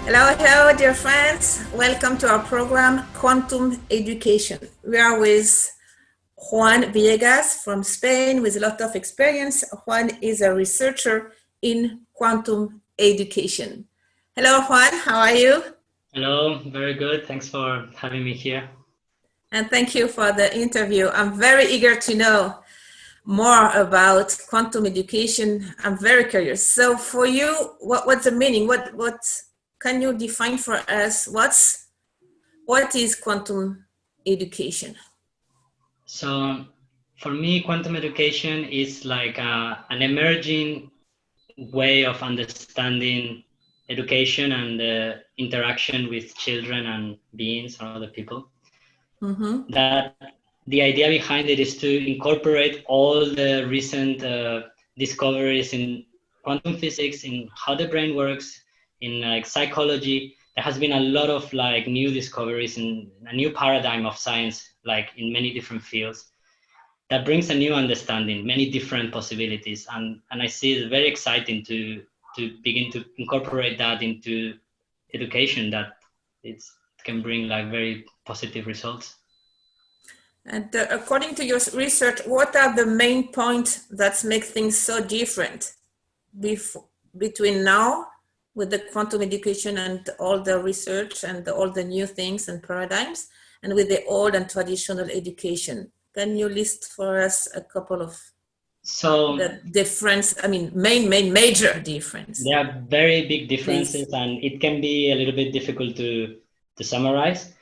Hello, hello, dear friends. Welcome to our program, Quantum Education. We are with Juan Villegas from Spain with a lot of experience. Juan is a researcher in quantum education. Hello, Juan. How are you? Hello, very good. Thanks for having me here. And thank you for the interview. I'm very eager to know more about quantum education. I'm very curious. So for you, what's the meaning? What can you define for us? What is quantum education? So for me, quantum education is like an emerging way of understanding education and the interaction with children and beings or other people. Mm-hmm. That the idea behind it is to incorporate all the recent discoveries in quantum physics, in how the brain works, in like psychology. There has been a lot of like new discoveries in a new paradigm of science, like in many different fields, that brings a new understanding, many different possibilities, and I see it very exciting to begin to incorporate that into education, that it can bring like very positive results. And according to your research, what are the main points that make things so different between now with the quantum education and all the research and all the new things and paradigms, and with the old and traditional education? Can you list for us a couple of the difference? I mean, major difference. There are very big differences. Please. And it can be a little bit difficult to summarize.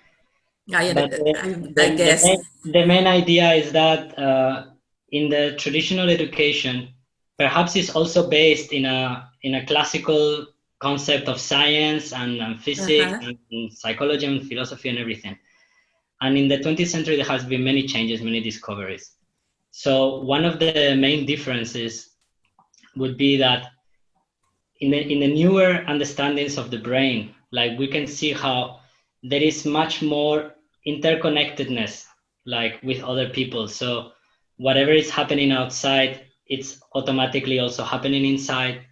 I guess. The main idea is that in the traditional education, perhaps it's also based in a classical concept of science and physics and psychology and philosophy and everything. And in the 20th century, there has been many changes, many discoveries. So one of the main differences would be that in the newer understandings of the brain, like we can see how there is much more interconnectedness, like with other people. So whatever is happening outside, it's automatically also happening inside.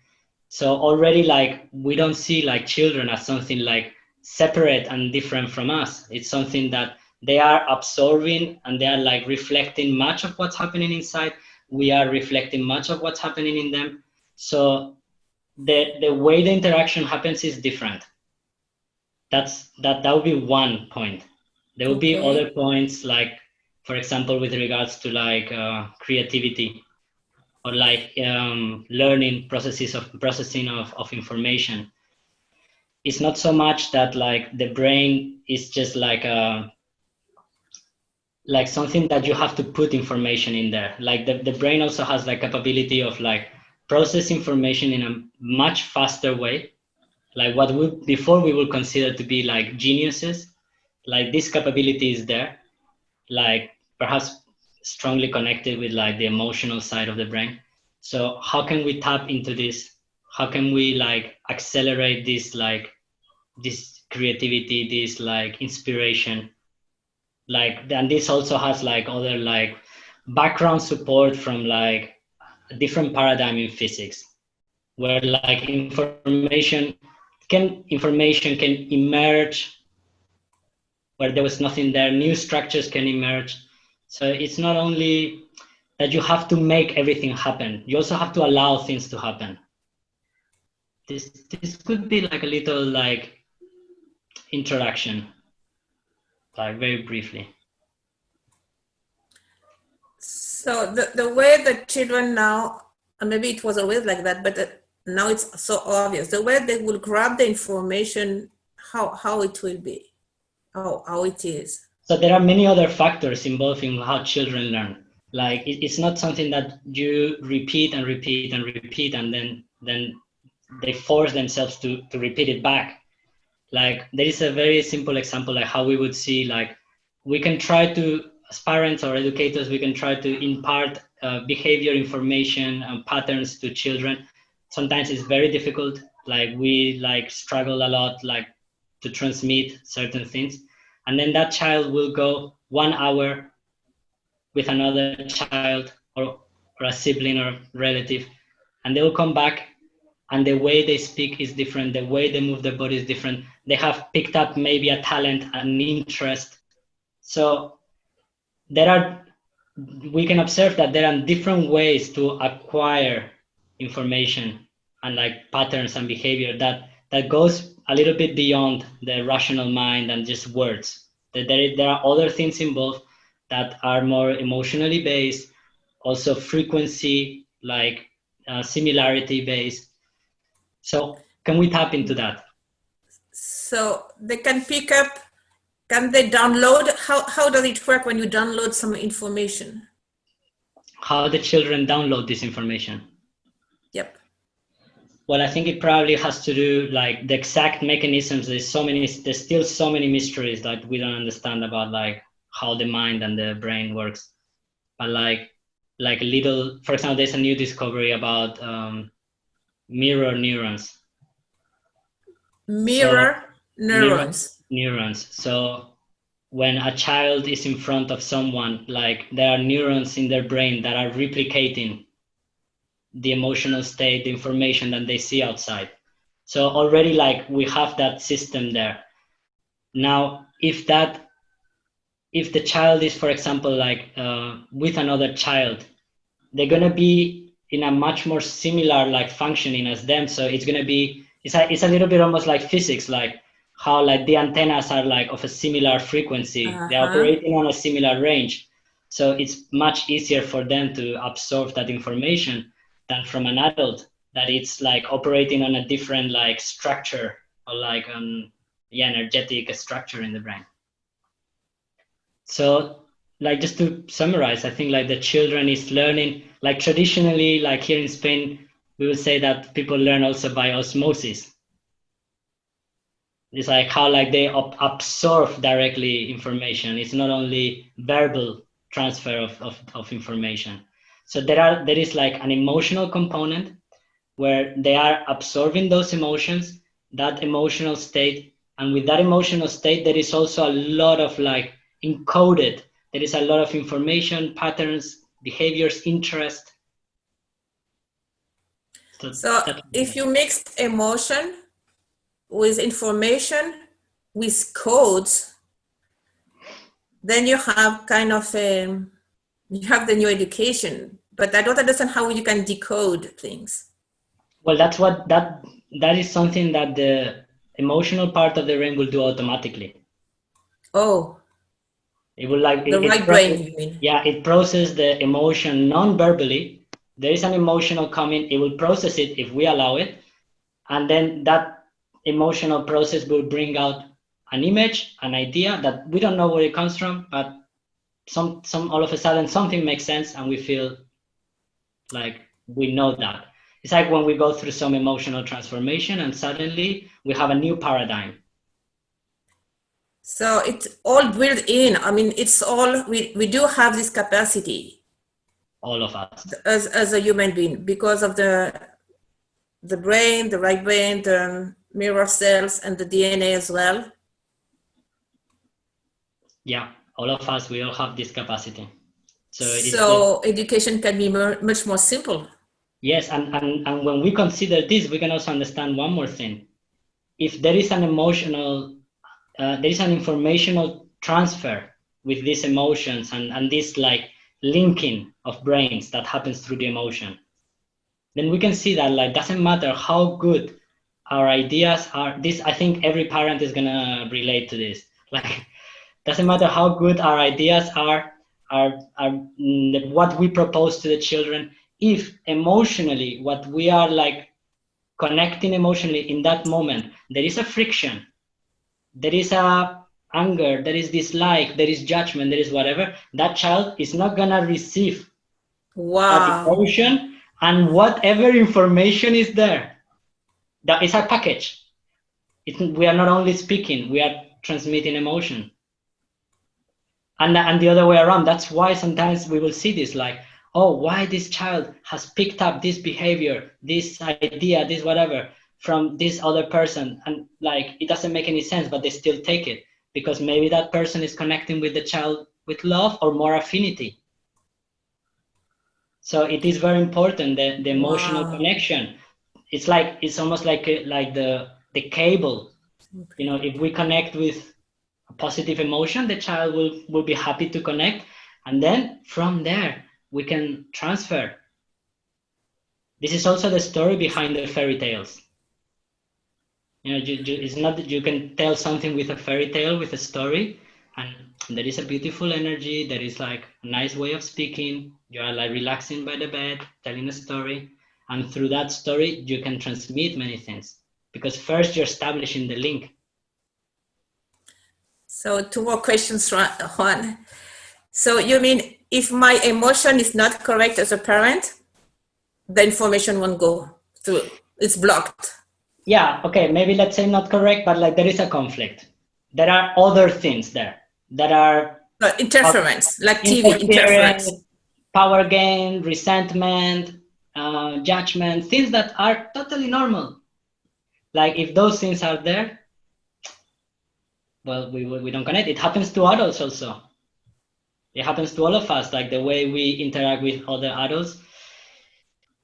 So already, like, we don't see like children as something like separate and different from us. It's something that they are absorbing and they are like reflecting much of what's happening inside. We are reflecting much of what's happening in them. So the way the interaction happens is different. That would be one point. There will be other points, like, for example, with regards to like creativity, or like learning processing of information. It's not so much that like the brain is just like something that you have to put information in there. Like the brain also has like capability of like process information in a much faster way. Like what before we would consider to be like geniuses, like this capability is there, like perhaps strongly connected with like the emotional side of the brain. So how can we tap into this? How can we like accelerate this, like this creativity, this like inspiration? Like, and this also has like other like background support from like a different paradigm in physics, where like information can emerge where there was nothing there. New structures can emerge. So it's not only that you have to make everything happen, you also have to allow things to happen. This could be like a little like introduction, like very briefly. So the way the children now, and maybe it was always like that, but now it's so obvious, the way they will grab the information, how it will be, how it is. So there are many other factors involved in how children learn. Like it's not something that you repeat and repeat and repeat, and then they force themselves to repeat it back. Like there is a very simple example, like how we would see, like we can try to, as parents or educators, we can try to impart behavior information and patterns to children. Sometimes it's very difficult. Like we like struggle a lot, like to transmit certain things. And then that child will go 1 hour with another child or a sibling or relative, and they will come back and the way they speak is different, the way they move their body is different. They have picked up maybe a talent, an interest. So we can observe that there are different ways to acquire information and like patterns and behavior that goes a little bit beyond the rational mind and just words. There are other things involved that are more emotionally based, also frequency, like similarity based. So can we tap into that? So they can pick up, can they download? How does it work when you download some information? How the children download this information? Yep. Well, I think it probably has to do like the exact mechanisms. There's still so many mysteries that we don't understand about like how the mind and the brain works. But like a little, for example, there's a new discovery about mirror neurons. Mirror neurons. Neurons. So when a child is in front of someone, like there are neurons in their brain that are replicating the emotional state, the information that they see outside. So already like we have that system there. Now, if the child is, for example, like with another child, they're gonna be in a much more similar like functioning as them. So it's gonna be, it's a little bit almost like physics, like how like the antennas are like of a similar frequency. They're operating on a similar range. So it's much easier for them to absorb that information than from an adult that it's like operating on a different like structure or like energetic structure in the brain. So like just to summarize, I think like the children is learning, like traditionally, like here in Spain, we would say that people learn also by osmosis. It's like how like they absorb directly information. It's not only verbal transfer of information. So there is like an emotional component where they are absorbing those emotions, that emotional state, and with that emotional state, there is also a lot of like encoded. There is a lot of information, patterns, behaviors, interest. So if you mix emotion with information, with codes, then you have kind of you have the new education. But I don't understand how you can decode things. Well, that is something that the emotional part of the brain will do automatically. Oh. It will like the right brain, you mean? Yeah, it processes the emotion non-verbally. There is an emotional coming, it will process it if we allow it, and then that emotional process will bring out an image, an idea that we don't know where it comes from, but some all of a sudden something makes sense and we feel like we know that. It's like when we go through some emotional transformation and suddenly we have a new paradigm. So it's all built in. I mean, it's all, we do have this capacity. All of us. As a human being, because of the brain, the right brain, the mirror cells, and the DNA as well. Yeah, all of us, we all have this capacity. So education can be much more simple. Yes, and when we consider this, we can also understand one more thing. If there is an emotional, there is an informational transfer with these emotions and this like linking of brains that happens through the emotion, then we can see that like doesn't matter how good our ideas are. This, I think every parent is gonna relate to this. Like, doesn't matter how good our ideas are what we propose to the children, if emotionally what we are like connecting emotionally in that moment, there is a friction, there is a anger, there is dislike, there is judgment, there is whatever, that child is not gonna receive that emotion and whatever information is there. That is a package. We are not only speaking, we are transmitting emotion. And the other way around. That's why sometimes we will see this like, oh, why this child has picked up this behavior, this idea, this whatever from this other person, and like it doesn't make any sense, but they still take it because maybe that person is connecting with the child with love or more affinity. So it is very important that the emotional connection. it's almost like the cable. You know, if we connect with a positive emotion, the child will be happy to connect, and then from there we can transfer. This is also the story behind the fairy tales. You know, it's not that you can tell something with a fairy tale, with a story, and there is a beautiful energy, there is like a nice way of speaking, you are like relaxing by the bed, telling a story, and through that story you can transmit many things, because first you're establishing the link. So 2 more questions, Juan. So you mean if my emotion is not correct as a parent, the information won't go through, it's blocked? Yeah, okay, maybe let's say not correct, but like there is a conflict. There are other things there that are interference, like TV interference, power gain, resentment, judgment, things that are totally normal. Like if those things are there, well, we don't connect. It happens to adults also. It happens to all of us, like the way we interact with other adults.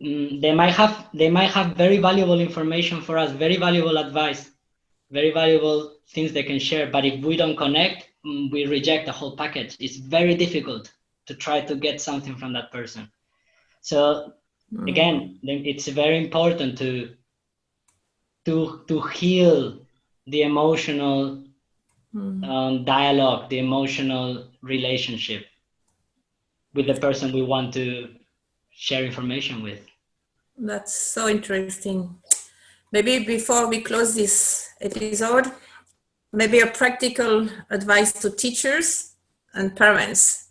They might have very valuable information for us, very valuable advice, very valuable things they can share. But if we don't connect, we reject the whole package. It's very difficult to try to get something from that person. So again, it's very important to heal the emotional dialogue, the emotional relationship with the person we want to share information with. That's so interesting. Maybe before we close this episode, maybe a practical advice to teachers and parents,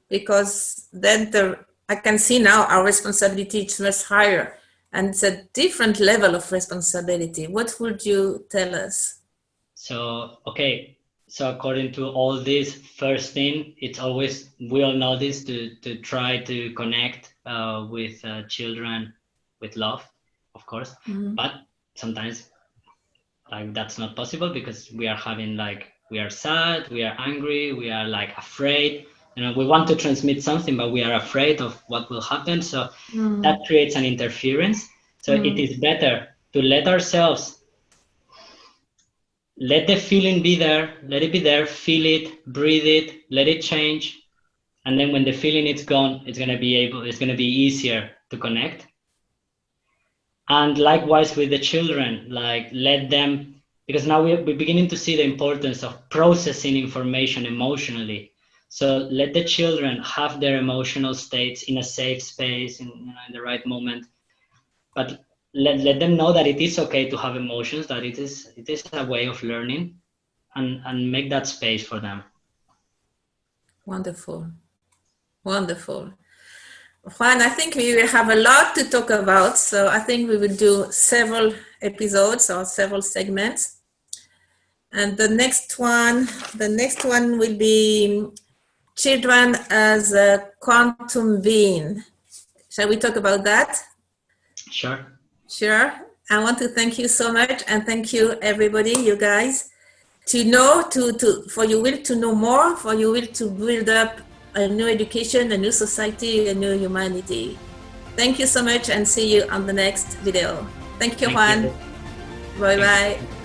because then I can see now our responsibility is much higher, and it's a different level of responsibility. What would you tell us? So, okay. So according to all this, first thing, it's always, we all know this, to try to connect with children with love, of course. But sometimes like that's not possible, because we are having like, we are sad, we are angry, we are like afraid. You know, we want to transmit something, but we are afraid of what will happen. So that creates an interference. So it is better to let ourselves, let the feeling be there, let it be there, feel it, breathe it, let it change. And then when the feeling is gone, it's gonna be easier to connect. And likewise with the children, like let them, because now we're beginning to see the importance of processing information emotionally. So let the children have their emotional states in a safe space, in the right moment. But let them know that it is okay to have emotions, that it is a way of learning, and make that space for them. Wonderful. Wonderful. Juan, I think we will have a lot to talk about, so I think we will do several episodes or several segments. And the next one will be children as a quantum being. Shall we talk about that? Sure. Sure. I want to thank you so much, and thank you everybody, you guys, to know, for your will to know more, for your will to build up a new education, a new society, a new humanity. Thank you so much, and see you on the next video. Thank you, Juan. Bye-bye.